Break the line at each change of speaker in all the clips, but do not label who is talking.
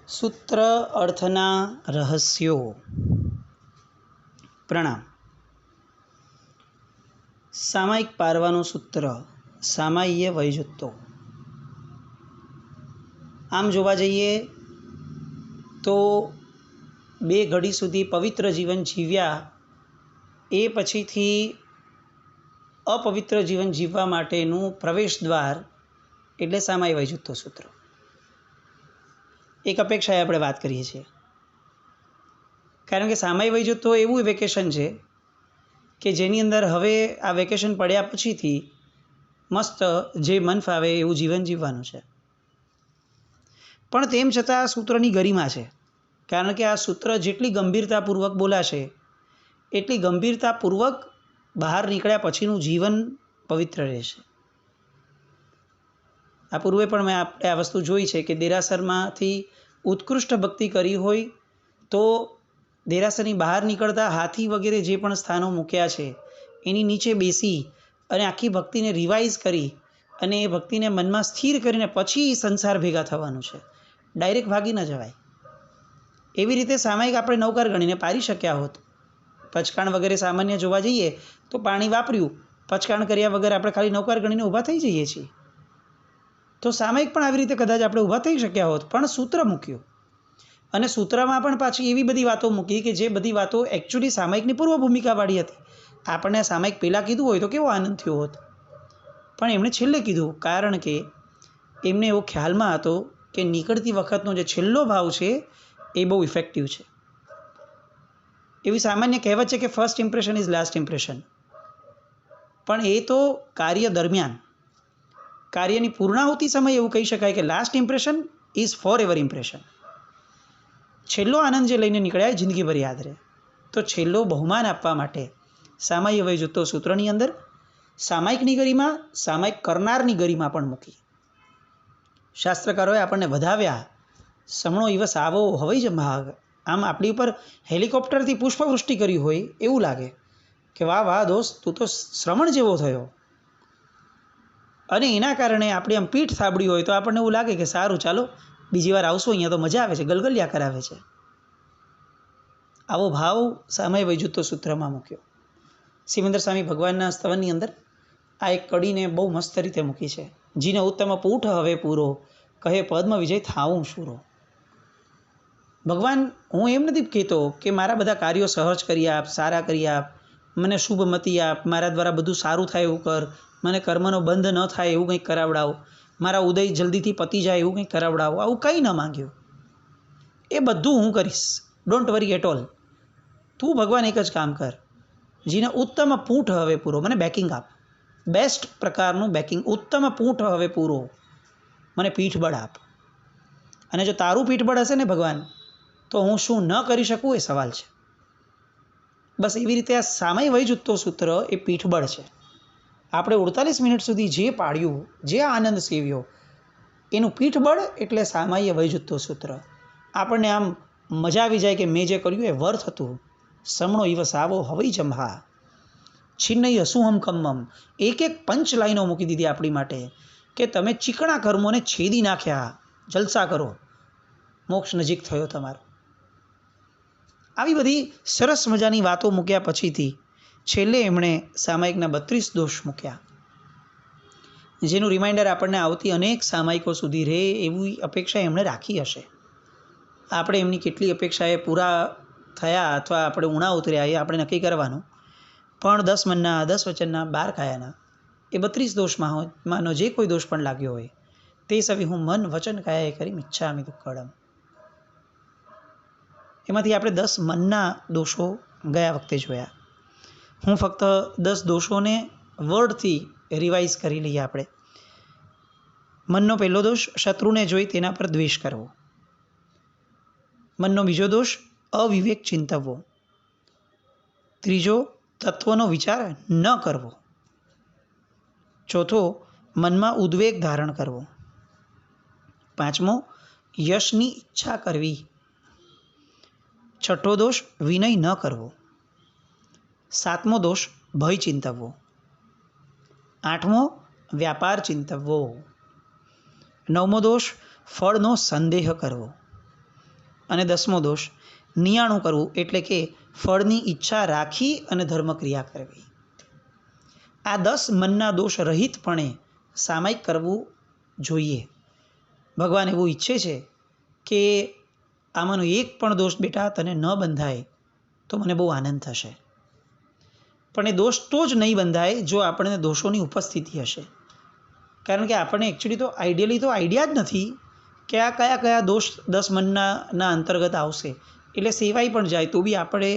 સૂત્ર અર્થના રહસ્યો. પ્રણામ. સામાયિક પારવાનું સૂત્ર સામાય્ય વૈજુત્તો. આમ જોવા જઈએ તો બે ઘડી સુધી પવિત્ર જીવન જીવ્યા એ પછીથી અપવિત્ર જીવન જીવવા માટેનું પ્રવેશ દ્વાર એટલે સામાયિક વૈજુત્તો સૂત્ર. એક અપેક્ષાએ આપણે વાત કરીએ છીએ, કારણ કે સામાયિક વૈજુત્તો એવું વેકેશન છે કે જેની અંદર હવે આ વેકેશન પડ્યા પછીથી મસ્ત જે મન ફાવે એવું જીવન જીવવાનું છે. પણ તેમ છતાં આ સૂત્રની ગરિમા છે, કારણ કે આ સૂત્ર જેટલી ગંભીરતાપૂર્વક બોલાશે એટલી ગંભીરતાપૂર્વક બહાર નીકળ્યા પછીનું જીવન પવિત્ર રહેશે. આ પૂર્વે પણ મેં આપણે આ વસ્તુ જોઈ છે કે દેરાસરમાંથી ઉત્કૃષ્ટ ભક્તિ કરી હોય તો દેરાસરની બહાર નીકળતા હાથી વગેરે જે પણ સ્થાનો મૂક્યા છે એની નીચે બેસી અને આખી ભક્તિને રિવાઇઝ કરી અને એ ભક્તિને મનમાં સ્થિર કરીને પછી સંસાર ભેગા થવાનું છે. ડાયરેક્ટ ભાગી ન જવાય. એવી રીતે સામાયિક આપણે નૌકાર ગણીને પારી શક્યા હોત. પચકાણ વગેરે સામાન્ય જોવા જઈએ તો પાણી વાપર્યું, પચકાણ કર્યા વગર આપણે ખાલી નૌકાર ગણીને ઊભા થઈ જઈએ છીએ. તો સામાયિક પણ આવી રીતે કદાચ આપણે ઊભા થઈ શક્યા હોત, પણ સૂત્ર મૂક્યું. અને સૂત્રમાં પણ પાછી એવી બધી વાતો મૂકી કે જે બધી વાતો એકચ્યુઅલી સામાયિકની પૂર્વ ભૂમિકાવાળી હતી. આપણને સામાયિક પહેલાં કીધું હોય તો કેવો આનંદ થયો હોત, પણ એમણે છેલ્લે કીધું, કારણ કે એમને એવો ખ્યાલમાં હતો કે નીકળતી વખતનો જે છેલ્લો ભાવ છે એ બહુ ઇફેક્ટિવ છે. એવી સામાન્ય કહેવત છે કે first impression is last impression. પણ એ તો કાર્ય દરમિયાન, કાર્યની પૂર્ણાહુતિ સમયે એવું કહી શકાય કે last impression is four ever impression. છેલ્લો આનંદ જે લઈને નીકળ્યા એ જિંદગીભર યાદ રહે. તો છેલ્લો બહુમાન આપવા માટે સામાયિક વૈજુત્તો સૂત્રની અંદર સામાયિકની ગરિમા, સામાયિક કરનારની ગરિમા પણ મૂકી. શાસ્ત્રકારોએ આપણને વધાવ્યા, સમણો ઈવસ આવો હવઈ જ ભાગ. આમ આપણી ઉપર હેલિકોપ્ટરથી પુષ્પવૃષ્ટિ કરી હોય એવું લાગે કે વાહ વાહ દોસ્ત, તું તો શ્રમણ જેવો થયો. અને એના કારણે આપણી આમ પીઠ થાબડી હોય તો આપણને એવું લાગે કે સારું, ચાલો બીજી વાર આવશું, અહીંયા તો મજા આવે છે, ગલગલિયા કરાવે છે. આવો ભાવ સામાયિક વૈજુત્તો સૂત્રમાં મૂક્યો. સિમંદર સ્વામી ભગવાનના સ્તવનની અંદર આ એક કડીને બહુ મસ્ત રીતે મૂકી છે. જીને ઉત્તમ પૂઠ હવે પૂરો, કહે પદ્મ વિજય થાવું શુરો. ભગવાન, હું એમ નથી કહેતો કે મારા બધા કાર્યો સહજ કરી આપ, સારા કરી આપ, મને શુભ મતિ આપ, મારા દ્વારા બધું સારું થાય એવું કર, મને કર્મનો બંધ ન થાય એવું કંઈક કરાવડાવ, મારા ઉદય જલ્દીથી પતી જાય એવું કંઈક કરાવડાવો. આવું કંઈ ન માંગ્યું. એ બધું હું કરીશ, ડોન્ટ વરી એટ ઓલ. તું ભગવાન એક જ કામ કર, જીને ઉત્તમ પૂઠ હવે પૂરો, મને બેકિંગ આપ, બેસ્ટ પ્રકારનું બેકિંગ. ઉત્તમ પૂઠ હવે પૂરો, મને પીઠબળ આપ. અને જો તારું પીઠબળ હશે ને ભગવાન, તો હું શું ન કરી શકું એ સવાલ છે. બસ એવી રીતે આ સામાયિક વૈજુત્તો સૂત્ર એ પીઠબળ છે. આપણે 48 મિનિટ સુધી જે પાડ્યું, જે આનંદ સેવ્યો, એનું પીઠબળ એટલે સામાયિક વૈજુત્તો સૂત્ર. આપણને આમ મજા આવી જાય કે મેં જે કર્યું એ વર્થ હતું. સમણો ઈવસ આવો હવઈ જંભા, છિન્નઈ હસુહમ કમ્મમ. એક એક પંચ લાઈનો મૂકી દીધી આપણી માટે કે તમે ચીકણા કર્મોને છેદી નાખ્યા, જલસા કરો, મોક્ષ નજીક થયો તમારો. આવી બધી સરસ મજાની વાતો મૂક્યા પછીથી છેલ્લે એમણે સામાયિકના 32 દોષ મૂક્યા, જેનું રિમાઇન્ડર આપણને આવતી અનેક સામાયિકો સુધી રહે એવી અપેક્ષા એમણે રાખી હશે. આપણે એમની કેટલી અપેક્ષાએ પૂરા થયા અથવા આપણે ઉણા ઉતર્યા એ આપણે નક્કી કરવાનું. પણ 10 મનના, 10 વચનના, 12 કાયાના એ 32 દોષમાંનો જે કોઈ દોષ પણ લાગ્યો હોય તે સવી હું મન વચન કાયાએ કરી મિચ્છામિ દુક્કડમ. એમાંથી આપણે 10 મનના દોષો ગયા વખતે જોયા. હું ફક્ત 10 દોષોને વર્ડથી રિવાઇઝ કરી લઈએ આપણે. મનનો પહેલો દોષ, શત્રુને જોઈ તેના પર દ્વેષ કરવો. મનનો બીજો દોષ, અવિવેક ચિંતવવો. ત્રીજો, તત્વનો વિચાર ન કરવો. ચોથો, મનમાં ઉદ્વેગ ધારણ કરવો. પાંચમો, યશની ઈચ્છા કરવી. છઠ્ઠો દોષ, વિનય ન કરવો. સાતમો દોષ, ભય ચિંતવવો. આઠમો, વ્યાપાર ચિંતવવો. નવમો દોષ, ફળનો સંદેહ કરવો. અને 10મો દોષ નિયાણું કરવું, એટલે કે ફળની ઈચ્છા રાખી અને ધર્મક્રિયા કરવી. આ 10 મનના દોષ રહિતપણે સામાયિક કરવું જોઈએ. ભગવાન એવું ઈચ્છે છે કે આમાંનો એક પણ દોષ બેટા તને ન બંધાય તો મને બહુ આનંદ થશે. પણ એ દોષ તો જ નહીં બંધાય જો આપણને દોષોની ઉપસ્થિતિ હશે. કારણ કે આપણને એકચ્યુઅલી તો આઈડિયા જ નથી કે આ કયા કયા દોષ 10 મનના અંતર્ગત આવશે. એટલે સેવાઈ પણ જાય તો બી આપણે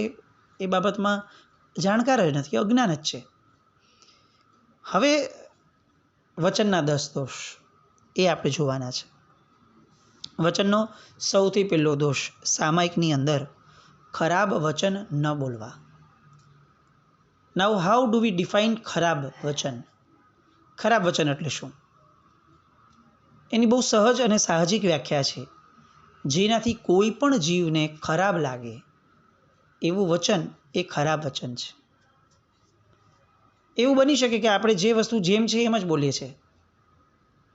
એ બાબતમાં જાણકાર જ નથી, અજ્ઞાન જ છે. હવે વચનના 10 દોષ એ આપણે જોવાના છે. વચનનો સૌથી પહેલો દોષ સામાયિકની અંદર ખરાબ વચન ન બોલવા. નાઉ હાઉ ડુ વી ડિફાઇન ખરાબ વચન? ખરાબ વચન એટલે શું? એની બહુ સહજ અને સાહજિક વ્યાખ્યા છે. જેનાથી કોઈ પણ જીવને ખરાબ લાગે એવું વચન એ ખરાબ વચન છે. એવું બની શકે કે આપણે જે વસ્તુ જેમ છે એમ જ બોલીએ છીએ,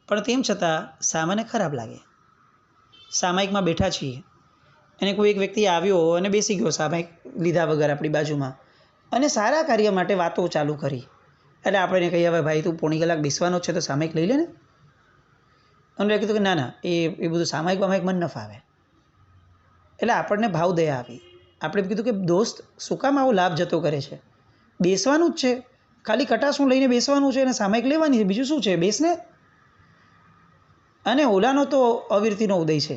પણ તેમ છતાં સામાન્ય ખરાબ લાગે. સામાયિકમાં બેઠા છીએ અને કોઈ એક વ્યક્તિ આવ્યો અને બેસી ગયો સામાયિક લીધા વગર આપણી બાજુમાં, અને સારા કાર્ય માટે વાતો ચાલુ કરી. એટલે આપણે એને કહીએ, હવે ભાઈ તું પોણી કલાક બેસવાનો છે તો સામાયિક લઈ લે ને. અને કીધું કે ના ના, એ બધું સામાયિક મન ન ફાવે. એટલે આપણને ભાવ દયા આવી. આપણે કીધું કે દોસ્ત શું કામ આવો લાભ જતો કરે છે? બેસવાનું જ છે, ખાલી કટાશું લઈને બેસવાનું છે અને સામાયિક લેવાની છે, બીજું શું છે, બેસને. અને ઓલાનો તો અવિરતિનો ઉદય છે.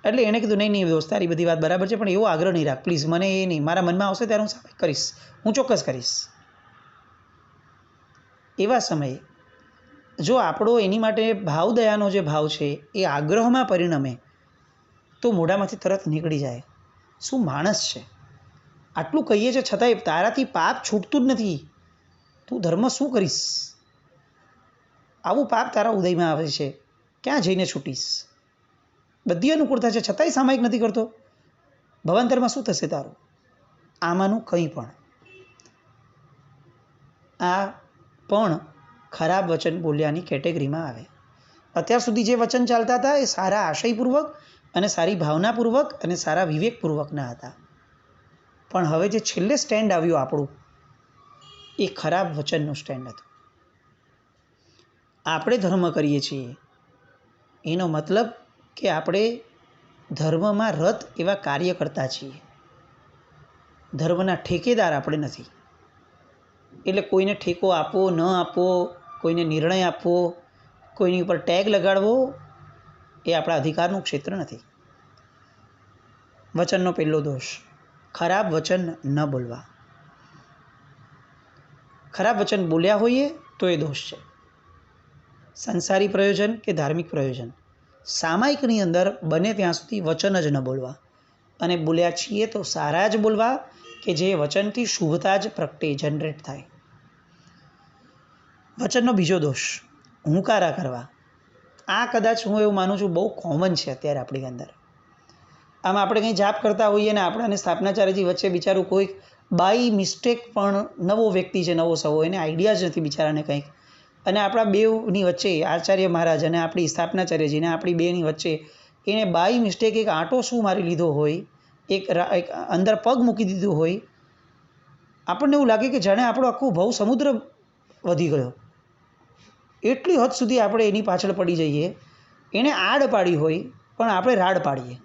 એટલે એણે કીધું નહીં દોસ્ત, તારી બધી વાત બરાબર છે, પણ એવો આગ્રહ નહીં રાખ પ્લીઝ. મને એ નહીં, મારા મનમાં આવશે ત્યારે હું સામાયિક કરીશ, હું ચોક્કસ કરીશ. એવા સમયે જો આપણો એની માટે ભાવ દયાનો જે ભાવ છે એ આગ્રહમાં પરિણમે તો મોઢામાંથી તરત નીકળી જાય, શું માણસ છે, આટલું કહીએ છીએ છતાંય તારાથી પાપ છૂટતું જ નથી, તું ધર્મ શું કરીશ? આવું પાપ તારા ઉદયમાં આવે છે, ક્યાં જઈને છૂટીશ? બધી અનુકૂળતા છે છતાંય સામાયિક નથી કરતો, ભવાંતરમાં શું થશે તારું? આમાંનું કંઈ પણ આ પણ ખરાબ વચન બોલ્યાની કેટેગરીમાં આવે. અત્યાર સુધી જે વચન ચાલતા હતા એ સારા આશયપૂર્વક અને સારી ભાવનાપૂર્વક અને સારા વિવેકપૂર્વકના હતા. પણ હવે જે છેલ્લે સ્ટેન્ડ આવ્યું આપણું, એ ખરાબ વચનનું સ્ટેન્ડ હતું. આપણે ધર્મ કરીએ છીએ એનો મતલબ કે આપણે ધર્મમાં રત એવા કાર્ય કરતા છીએ, ધર્મના ઠેકેદાર આપણે નથી. એટલે કોઈને ઠેકો આપવો ન આપવો, કોઈને નિર્ણય આપવો, કોઈની ઉપર ટેગ લગાડવો એ આપણા અધિકારનું ક્ષેત્ર નથી. વચનનો પહેલો દોષ ખરાબ વચન ન બોલવા. ખરાબ વચન બોલ્યા હોઈએ તો એ દોષ છે. સંસારી પ્રયોજન કે ધાર્મિક પ્રયોજન, સામાયિકની અંદર બને ત્યાં સુધી વચન જ ન બોલવા. અને બોલ્યા છીએ તો સારા જ બોલવા કે જે વચનથી શુભતા જ પ્રગટે, જનરેટ થાય. વચનનો બીજો દોષ હુંકારા કરવા. આ કદાચ હું એવું માનું છું બહુ કોમન છે અત્યારે આપણી અંદર. આમ આપણે કંઈ જાપ કરતા હોઈએ ને આપણાને સ્થાપનાચાર્યજી વચ્ચે બિચારું કોઈક બાય મિસ્ટેક પણ નવો વ્યક્તિ છે, નવો સવો, એને આઈડિયા જ નથી બિચારાને કંઈક, અને આપણા બેની વચ્ચે આચાર્ય મહારાજ અને આપણી સ્થાપનાચાર્યજીને આપણી બેની વચ્ચે એણે બાય મિસ્ટેક એક આંટો શું મારી લીધો હોય, એક અંદર પગ મૂકી દીધું હોય, આપણને એવું લાગે કે જાણે આપણો આખો ભવ સમુદ્ર વધી ગયો. એટલી હદ સુધી આપણે એની પાછળ પડી જઈએ. એણે આડ પાડી હોય પણ આપણે રાડ પાડીએ,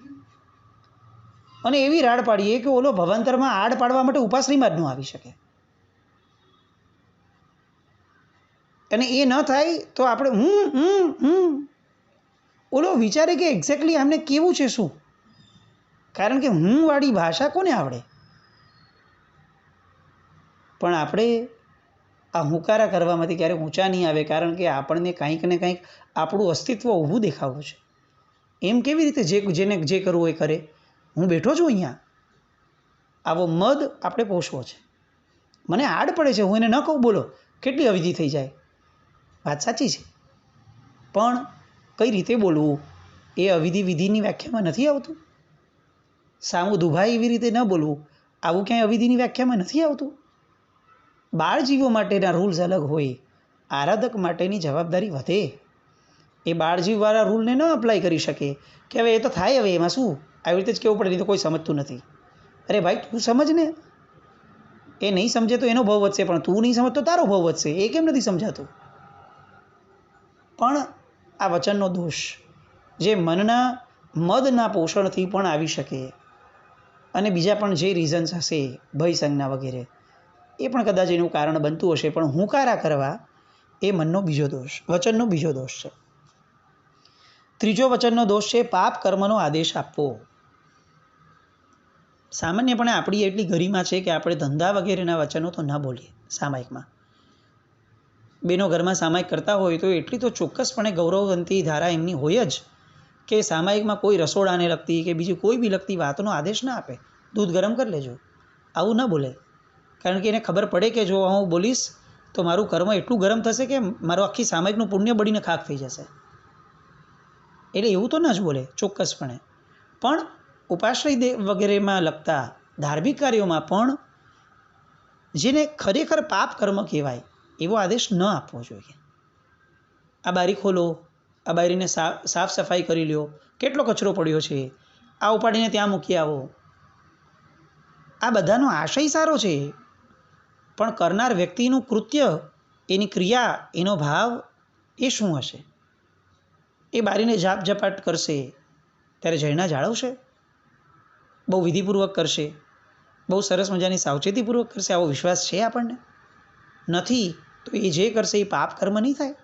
અને એવી રાડ પાડીએ કે ઓલો ભવાંતરમાં આડ પાડવા માટે ઉપાશ્રીમાં જ ન આવી શકે. અને એ ન થાય તો આપણે ઓલો વિચારે કે એક્ઝેક્ટલી આમને કેવું છે શું, કારણ કે વાળી ભાષા કોને આવડે? પણ આપણે આ હુંકારા કરવામાંથી ક્યારેક ઊંચા નહીં આવે, કારણ કે આપણને કંઈક ને કંઈક આપણું અસ્તિત્વ ઊભું દેખાવું છે. એમ કેવી રીતે જેને જે કરવું એ કરે, હું બેઠો છું અહીંયા, આવો મદ આપણે પોષવો છે. મને આડ પડે છે, હું એને ન કહું બોલો, કેટલી અવિધિ થઈ જાય. વાત સાચી છે, પણ કઈ રીતે બોલવું એ અવિધિ વિધિની વ્યાખ્યામાં નથી આવતું. સામું દુભાઈ એવી રીતે ન બોલવું, આવું ક્યાંય અવિધિની વ્યાખ્યામાં નથી આવતું. બાળજીવો માટેના રૂલ્સ અલગ હોય, આરાધક માટેની જવાબદારી વધે. એ બાળજીવવાળા રૂલને ન અપ્લાય કરી શકે કે હવે એ તો થાય, હવે એમાં શું, આવી રીતે જ કહેવું પડે, નહીં તો કોઈ સમજતું નથી. અરે ભાઈ તું સમજ ને, એ નહીં સમજે તો એનો ભાવ વધશે, પણ તું નહીં સમજ તો તારો ભાવ વધશે. એ કેમ નથી સમજાતું? પણ આ વચનનો દોષ જે મનના મદના પોષણથી પણ આવી શકે, અને બીજા પણ જે રીઝન્સ હશે ભય સંજ્ઞા વગેરે, એ પણ કદાચ એનું કારણ બનતું હશે, પણ હુંકારા કરવા એ મનનો બીજો દોષ, વચનનો બીજો દોષ છે. ત્રીજો વચનનો દોષ છે પાપ કર્મનો આદેશ આપવો. સામાન્યપણે આપણી એટલી ગરિમા છે કે આપણે ધંધા વગેરેના વચનો તો ન બોલીએ સામાયિકમાં. બેનો ઘરમાં સામાયિક કરતા હોય તો એટલી તો ચોક્કસપણે ગૌરવવંતી ધારા એમની હોય જ કે સામાયિકમાં કોઈ રસોડાને લગતી કે બીજી કોઈ બી લગતી વાતનો આદેશ ના આપે. દૂધ ગરમ કરી લેજો, આવું ન બોલે, કારણ કે એને ખબર પડે કે જો હું બોલીશ તો મારું કર્મ એટલું ગરમ થશે કે મારું આખી સામાયિકનું પુણ્ય બળીને ખાક થઈ જશે. એટલે એવું તો ન જ બોલે ચોક્કસપણે. પણ ઉપાશ્રય વગેરેમાં લગતા ધાર્મિક કાર્યોમાં પણ જેને ખરેખર પાપ કર્મ કહેવાય એવો આદેશ ન આપવો જોઈએ. આ બારી ખોલો, આ બારીને સાફ સફાઈ કરી લ્યો, કેટલો કચરો પડ્યો છે, આ ઉપાડીને ત્યાં મૂકી આવો. આ બધાનો આશય સારો છે, પણ કરનાર વ્યક્તિનું કૃત્ય, એની ક્રિયા, એનો ભાવ એ શું હશે? એ બારીને જાપ ઝપાટ કરશે ત્યારે જૈના જાળવશે? બહુ વિધિપૂર્વક કરશે, બહુ સરસ મજાની સાવચેતીપૂર્વક કરશે, આવો વિશ્વાસ છે આપણને? નથી. તો એ જે કરશે એ પાપ કર્મ નહીં થાય?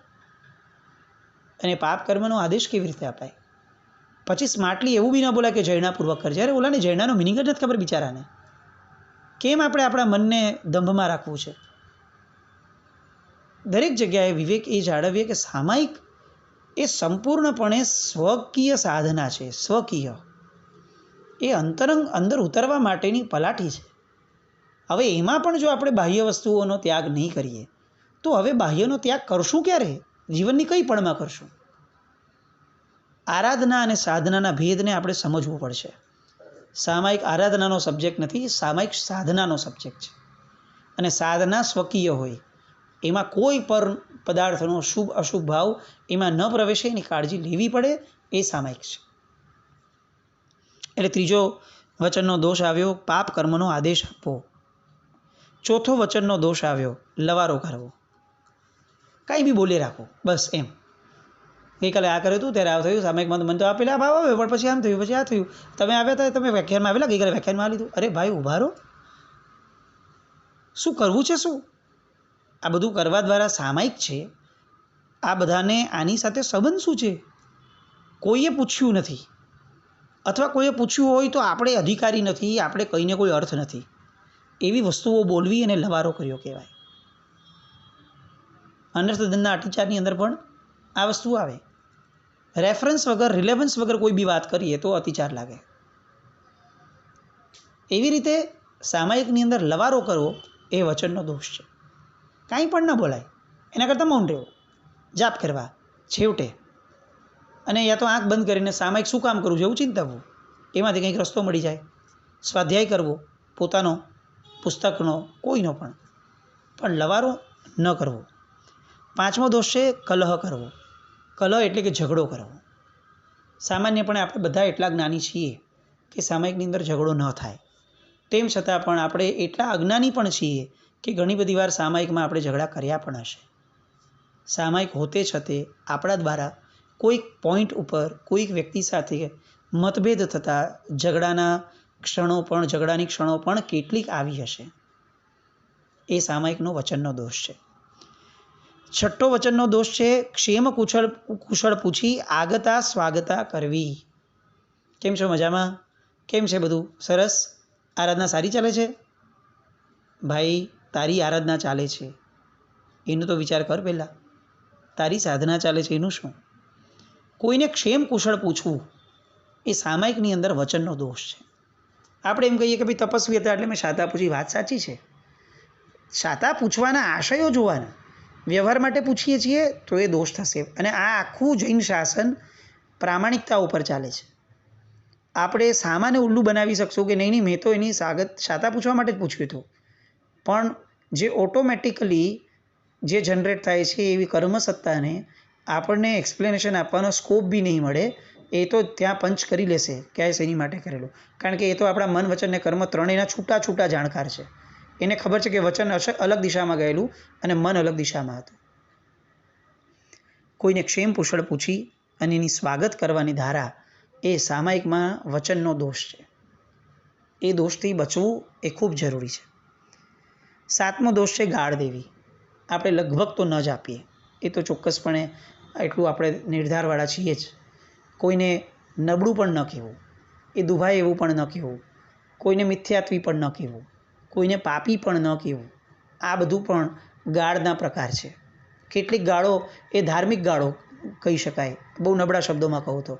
અને પાપ કર્મનો આદેશ કેવી રીતે અપાય? પછી સ્માર્ટલી એવું બી ન બોલાય કે જૈનાપૂર્વક કરજે. અરે ઓલાને જૈનાનો મિનિંગ જ નથી ખબર બિચારાને. કેમ આપણે આપણા મનને દંભમાં રાખવું છે? દરેક જગ્યાએ વિવેક એ જાળવીએ કે સામાયિક એ સંપૂર્ણપણે સ્વકીય સાધના છે. સ્વકીય એ અંતરંગ અંદર ઉતરવા માટેની પલાઠી છે. હવે એમાં પણ જો આપણે બાહ્ય વસ્તુઓનો ત્યાગ નહીં કરીએ તો હવે બાહ્યનો ત્યાગ કરશું ક્યારે? જીવનની કઈ પળમાં કરશું? આરાધના અને સાધનાના ભેદને આપણે સમજવું પડશે. સામાયિક આરાધનાનો સબ્જેક્ટ નથી, સામાયિક સાધનાનો સબ્જેક્ટ છે. અને સાધના સ્વકીય હોય, એમાં કોઈ પર પદાર્થનો શુભ અશુભ ભાવ એમાં ન પ્રવેશે, એની કાળજી લેવી પડે, એ સામાયિક છે. એટલે ત્રીજો વચનનો દોષ આવ્યો પાપ કર્મનો આદેશ આપવો. ચોથો વચનનો દોષ આવ્યો લવારો કરવો. કાંઈ બી બોલી રાખો બસ એમ. ગઈકાલે આ કર્યું હતું, ત્યારે આ થયું, સામાયિકમાં મને તો આ પેલા ભાવ આવ્યો, પણ પછી આમ થયું, પછી આ થયું, તમે આવ્યા હતા, તમે વ્યાખ્યાનમાં આવેલા, ગઈકાલે વ્યાખ્યાનમાં લીધું. અરે ભાઈ ઊભા રહો, શું કરવું છે? શું આ બધું કરવા દ્વારા સામાયિક છે? આ બધાને આની સાથે સંબંધ શું છે? કોઈએ પૂછ્યું નથી, અથવા કોઈએ પૂછ્યું હોય તો આપણે અધિકારી નથી, આપણે કહીને કોઈ અર્થ નથી. એવી વસ્તુઓ બોલવી અને લવારો કર્યો કહેવાય. અનર્થદંડના અતિચારની અંદર પણ આ વસ્તુ આવે. રેફરન્સ વગર, રિલેવન્સ વગર કોઈ બી વાત કરીએ તો અતિચાર લાગે. એવી રીતે સામાયિકની અંદર લવારો કરવો એ વચનનો દોષ છે. કાંઈ પણ ન બોલાય, એના કરતાં મૌન રહેવું, જાપ કરવા છેવટે. અને યા તો આંખ બંધ કરીને સામાયિક શું કામ કરવું છે એવું ચિંતવવું, એમાંથી કંઈક રસ્તો મળી જાય. સ્વાધ્યાય કરવો પોતાનો, પુસ્તકનો, કોઈનો પણ લવારો ન કરવો. પાંચમો દોષ છે કલહ કરવો. કલહ એટલે કે ઝઘડો કરવો. સામાન્યપણે આપણે બધા એટલા જ્ઞાની છીએ કે સામાયિકની અંદર ઝઘડો ન થાય. તેમ છતાં પણ આપણે એટલા અજ્ઞાની પણ છીએ કે ઘણી બધી વાર સામાયિકમાં આપણે ઝઘડા કર્યા પણ હશે. સામાયિક હોતે છતે આપણા દ્વારા કોઈક પોઈન્ટ ઉપર કોઈક વ્યક્તિ સાથે મતભેદ થતાં ઝઘડાની ક્ષણો પણ કેટલીક આવી હશે. એ સામાયિકનો વચનનો દોષ છે. છઠ્ઠો વચનનો દોષ છે ક્ષેમ કુશળ પૂછી આગતા સ્વાગતા કરવી. કેમ છો? મજામાં? કેમ છે બધું? સરસ. આરાધના સારી ચાલે છે? ભાઈ તારી આરાધના ચાલે છે એનો તો વિચાર કર પહેલાં. તારી સાધના ચાલે છે એનું શું? કોઈને ક્ષેમ કુશળ પૂછવું એ સામાયિકની અંદર વચનનો દોષ છે. આપણે એમ કહીએ કે ભાઈ તપસ્વી હતા એટલે મેં શાતા પૂછી. વાત સાચી છે, શાતા પૂછવાના આશયો જોવાના. વ્યવહાર માટે પૂછીએ છીએ તો એ દોષ થશે. અને આ આખું જૈન શાસન પ્રામાણિકતા ઉપર ચાલે છે. આપણે સામાન્ય ઉલ્લું બનાવી શકશું કે નહીં મેં તો એની શાતા પૂછવા માટે જ પૂછ્યું હતું, પણ જે ઓટોમેટિકલી જે જનરેટ થાય છે એવી કર્મસત્તાને આપણને એક્સપ્લેનેશન આપવાનો સ્કોપ બી નહીં મળે. એ તો ત્યાં પંચ કરી લેશે કે આ શેની માટે કરેલું, કારણ કે એ તો આપણા મન વચન ને કર્મ ત્રણેયના છૂટા છૂટા જાણકાર છે. એને ખબર છે કે વચન અલગ દિશામાં ગયેલું અને મન અલગ દિશામાં હતું. કોઈને ક્ષેમ કુશળ પૂછી અને એની સ્વાગત કરવાની ધારા એ સામાયિકમાં વચનનો દોષ છે. એ દોષથી બચવું એ ખૂબ જરૂરી છે. 7મો દોષ છે ગાળ દેવી. આપણે લગભગ તો ન જ આપીએ, એ તો ચોક્કસપણે એટલું આપણે નિર્ધારવાળા છીએ જ. કોઈને નબળું પણ ન કહેવું, એ દુભાય એવું પણ ન કહેવું, કોઈને મિથ્યાત્વી પણ ન કહેવું, કોઈને પાપી પણ ન કહેવું. આ બધું પણ ગાળના પ્રકાર છે. કેટલીક ગાળો એ ધાર્મિક ગાળો કહી શકાય, બહુ નબળા શબ્દોમાં કહું તો,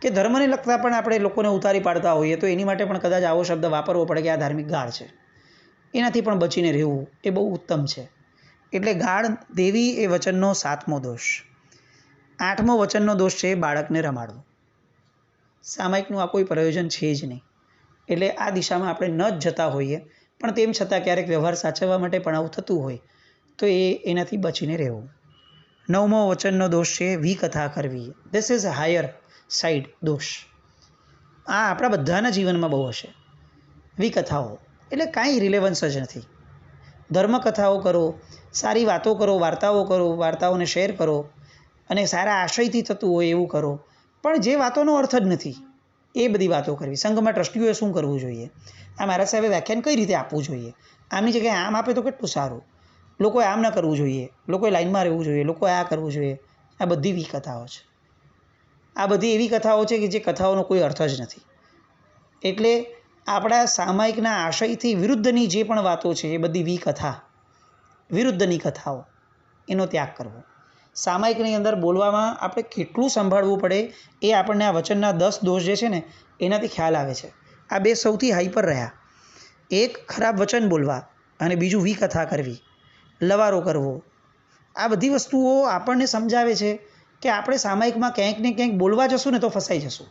કે ધર્મને લગતા પણ આપણે લોકોને ઉતારી પાડતા હોઈએ તો એની માટે પણ કદાચ આવો શબ્દ વાપરવો પડે કે આ ધાર્મિક ગાળ છે. એનાથી પણ બચીને રહેવું એ બહુ ઉત્તમ છે. એટલે ગાળ દેવી એ વચનનો 7મો દોષ. 8મો વચનનો દોષ છે બાળકને રમાડવું. સામાયિકનું આ કોઈ પ્રયોજન છે જ નહીં, એટલે આ દિશામાં આપણે ન જ જતા હોઈએ, પણ તેમ છતાં ક્યારેક વ્યવહાર સાચવવા માટે પણ આવું થતું હોય તો એનાથી બચીને રહેવું. 9મો વચનનો દોષ છે વિકથા કરવી. ધીસ ઇઝ હાયર સાઈડ દોષ. આ આપણા બધાના જીવનમાં બહુ હશે. વિકથાઓ એટલે કાંઈ રિલેવન્સ જ નથી. ધર્મકથાઓ કરો, સારી વાતો કરો, વાર્તાઓને શેર કરો અને સારા આશયથી થતું હોય એવું કરો, પણ જે વાતોનો અર્થ જ નથી એ બધી વાતો કરવી. સંઘમાં ટ્રસ્ટીઓએ શું કરવું જોઈએ, આ મહારાજ સાહેબે વ્યાખ્યાન કઈ રીતે આપવું જોઈએ, આમની જગ્યાએ આમ આપે તો કેટલું સારું, લોકોએ આમ ન કરવું જોઈએ, લોકોએ લાઈનમાં રહેવું જોઈએ, લોકોએ આ કરવું જોઈએ. આ બધી વિકથાઓ છે. આ બધી એવી કથાઓ છે કે જે કથાઓનો કોઈ અર્થ જ નથી. એટલે આપણા સામાયિકના આશયથી વિરુદ્ધની જે પણ વાતો છે એ બધી વિકથા, વિરુદ્ધની કથાઓ, એનો ત્યાગ કરવો. સામાયિકની અંદર બોલવામાં આપણે કેટલું સંભાળવું પડે એ આપણને આ વચનના 10 દોષ જે છે ને એનાથી ખ્યાલ આવે છે. આ બે સૌથી હાઈપર રહ્યા. એક ખરાબ વચન બોલવા અને બીજું વિકથા કરવી, લવારો કરવો. આ બધી વસ્તુઓ આપણને સમજાવે છે કે આપણે સામાયિકમાં ક્યાંક ને ક્યાંક બોલવા જશું ને તો ફસાઈ જશું.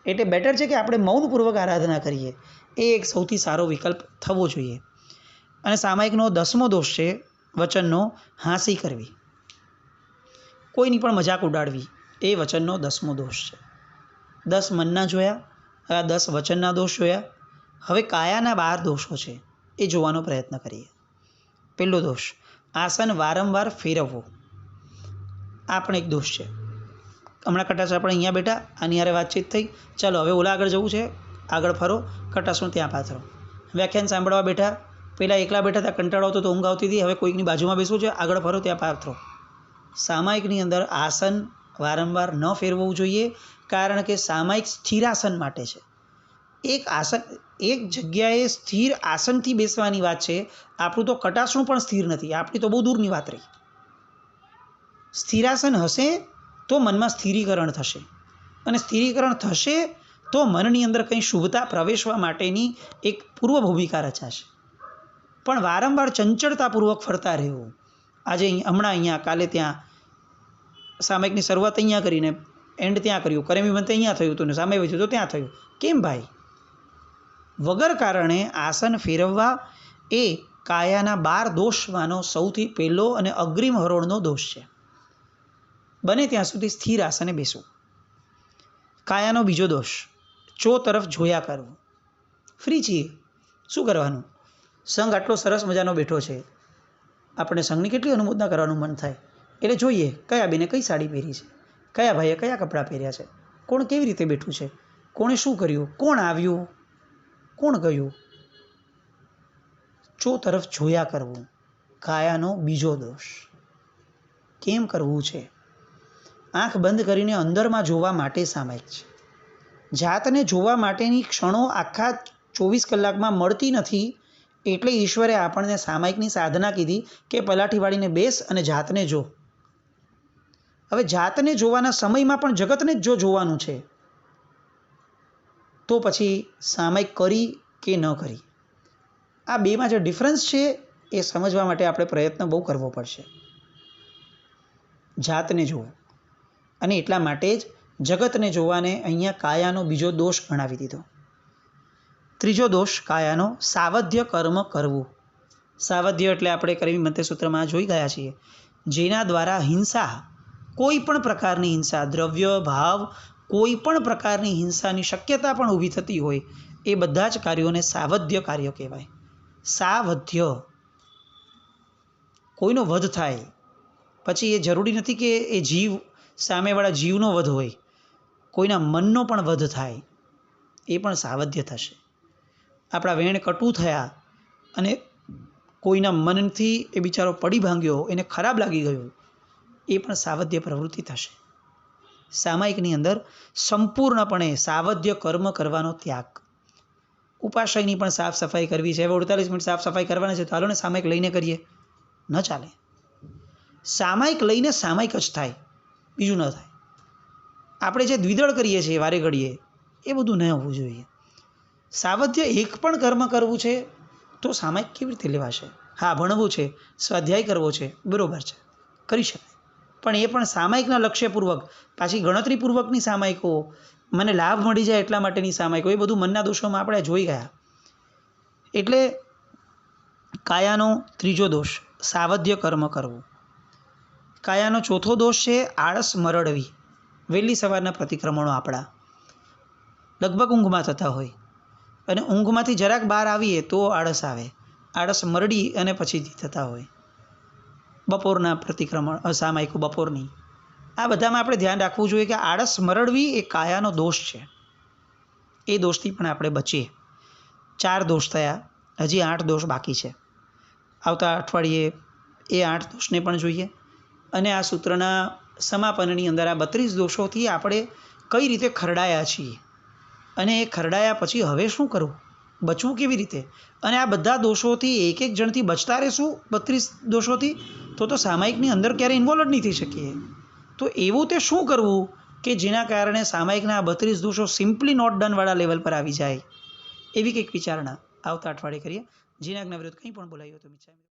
એટલે બેટર છે કે આપણે મૌનપૂર્વક આરાધના કરીએ. એ એક સૌથી સારો વિકલ્પ થવો જોઈએ. અને સામાયિકનો 10મો દોષ છે વચનનો હાંસી કરવી, કોઈની પણ મજાક ઉડાડવી. એ વચનનો 10મો દોષ છે. 10 મનના જોયા, આ 10 વચનના દોષ જોયા. હવે કાયાના 12 દોષો છે એ જોવાનો પ્રયત્ન કરીએ. પહેલો દોષ, આસન વારંવાર ફેરવવું. આ પણ એક દોષ છે. હમણાં કટાશ આપણે અહીંયા બેઠા, આની હારે વાતચીત થઈ, ચાલો હવે ઓલા આગળ જવું છે, આગળ ફરો, કટાશનું ત્યાં પાથરો. વ્યાખ્યાન સાંભળવા બેઠા, પહેલાં એકલા બેઠા હતા, કંટાળો આવતો તો ઊંઘ આવતી હતી, હવે કોઈકની બાજુમાં બેસવું છે, આગળ ફરો ત્યાં પાથરો. સામાયિકની અંદર આસન વારંવાર ન ફેરવવું જોઈએ, કારણ કે સામાયિક સ્થિરાસન માટે છે. એક જગ્યાએ સ્થિર આસનથી બેસવાની વાત છે. આપણું તો કટાશનું પણ સ્થિર નથી, આપણી તો બહુ દૂરની વાત રહી. સ્થિરાસન હશે તો મનમાં સ્થિરીકરણ થશે, અને સ્થિરીકરણ થશે તો મનની અંદર કંઈ શુભતા પ્રવેશવા માટેની એક પૂર્વ ભૂમિકા રચાશે. પણ વારંવાર ચંચળતાપૂર્વક ફરતા રહેવું, આજે હમણાં અહીંયા, કાલે ત્યાં, સામાયિકની શરૂઆત અહીંયા કરીને એન્ડ ત્યાં કર્યું, કરેમી બંધ અહીંયા થયું હતું ને સામે વેચ્યું તો ત્યાં થયું. કેમ ભાઈ? વગર કારણે આસન ફેરવવા એ કાયાના 12 દોષમાંનો સૌથી પહેલો અને અગ્રિમ હરોળનો દોષ છે. બને ત્યાં સુધી સ્થિર આસને બેસવું. કાયાનો બીજો દોષ, ચો તરફ જોયા કરવું. ફ્રી છીએ, શું કરવાનું? સંઘ આટલો સરસ મજાનો બેઠો છે, આપણે સંઘની કેટલી અનુમોદના કરવાનું મન થાય. એટલે જોઈએ કયા બેને કઈ સાડી પહેરી છે, કયા ભાઈએ કયા કપડાં પહેર્યા છે, કોણ કેવી રીતે બેઠું છે, કોણે શું કર્યું, કોણ આવ્યું, કોણ ગયું. ચો તરફ જોયા કરવું, કાયાનો બીજો દોષ. કેમ કરવું છે? આંખ બંધ કરીને અંદરમાં જોવા માટે સામાયિક છે. જાતને જોવા માટેની ક્ષણો આખા 24 કલાકમાં મળતી નથી, એટલે ઈશ્વરે આપણને સામાયિકની સાધના કીધી કે પલાઠી વાળીને બેસ અને જાતને જો. હવે જાતને જોવાના સમયમાં પણ જગતને જ જો જોવાનું છે તો પછી સામાયિક કરી કે ન કરી, આ બેમાં જે ડિફરન્સ છે એ સમજવા માટે આપણે પ્રયત્ન બહુ કરવો પડશે. જાતને જોવું, અને એટલા માટે જ જગતને જોવાને અહીંયા કાયાનો બીજો દોષ ગણાવી દીધો. ત્રીજો દોષ કાયાનો સાવધ્ય કર્મ કરવું. સાવધ્ય એટલે આપણે કરેમી મંત્રસૂત્રમાં જોઈ ગયા છીએ, જેના દ્વારા હિંસા કોઈ પણ પ્રકારની હિંસા, દ્રવ્ય ભાવ, કોઈ પણ પ્રકારની હિંસાની શક્યતા પણ ઊભી થતી હોય એ બધા જ કાર્યોને સાવધ્ય કાર્ય કહેવાય. સાવધ્ય. કોઈનો વધ થાય પછી એ જરૂરી નથી કે એ જીવ, સામેવાળા જીવનો વધ હોય, કોઈના મનનો પણ વધ થાય એ પણ સાવધ્ય થશે. આપણા વેણ કટુ થયા અને કોઈના મનથી એ બિચારો પડી ભાંગ્યો, એને ખરાબ લાગી ગયું, એ પણ સાવધ્ય પ્રવૃત્તિ થશે. સામાયિકની અંદર સંપૂર્ણપણે સાવધ્ય કર્મ કરવાનો ત્યાગ. ઉપાશયની પણ સાફ સફાઈ કરવી છે. હવે 48 મિનિટ સાફ સફાઈ કરવાના છે તો હાલો ને સામાયિક લઈને કરીએ, ન ચાલે. સામાયિક લઈને સામાયિક જ થાય, બીજું ન થાય. આપણે જે દ્વિદળ કરીએ છીએ વારે ઘડીએ એ બધું ન હોવું જોઈએ. સાવધ્ય એક પણ કર્મ કરવું છે તો સામાયિક કેવી રીતે લેવાશે? હા, ભણવું છે, સ્વાધ્યાય કરવો છે, બરાબર છે, કરી શકાય. પણ એ પણ સામાયિકના લક્ષ્યપૂર્વક, પાછી ગણતરીપૂર્વકની સામાયિકો, મને લાભ મળી જાય એટલા માટેની સામાયિકો, એ બધું મનના દોષોમાં આપણે જોઈ ગયા. એટલે કાયાનો ત્રીજો દોષ સાવધ્ય કર્મ કરવું. કાયાનો ચોથો દોષ છે આળસ મરડવી. વહેલી સવારના પ્રતિક્રમણો આપણા લગભગ ઊંઘમાં થતા હોય અને ઊંઘમાંથી જરાક બહાર આવીએ તો આળસ આવે. આળસ મરડી અને પછીથી થતા હોય. બપોરના પ્રતિક્રમણ, સામાયિકો બપોરની, આ બધામાં આપણે ધ્યાન રાખવું જોઈએ કે આળસ મરડવી એ કાયાનો દોષ છે. એ દોષથી પણ આપણે બચીએ. 4 દોષ થયા, હજી 8 દોષ બાકી છે. આવતા અઠવાડિયે એ 8 દોષને પણ જોઈએ અને આ સૂત્રના સમાપનની અંદર આ 32 દોષોથી આપણે કઈ રીતે ખરડાયા છીએ અને એ ખરડાયા પછી હવે શું કરવું, બચવું કેવી રીતે, અને આ બધા દોષોથી એક એક જણથી બચતા રહેશું 32 દોષોથી તો સામાયિકની અંદર ક્યારેય ઇન્વોલ્વ જ નહીં થઈ શકીએ. તો એવું તે શું કરવું કે જેના કારણે સામાયિકના 32 દોષો સિમ્પલી નોટ ડનવાળા લેવલ પર આવી જાય, એવી કંઈક વિચારણા આવતા અઠવાડિયે કરીએ. જીના જ્ઞ વિરુદ્ધ કંઈ પણ બોલાયું તો મિચ્છામી.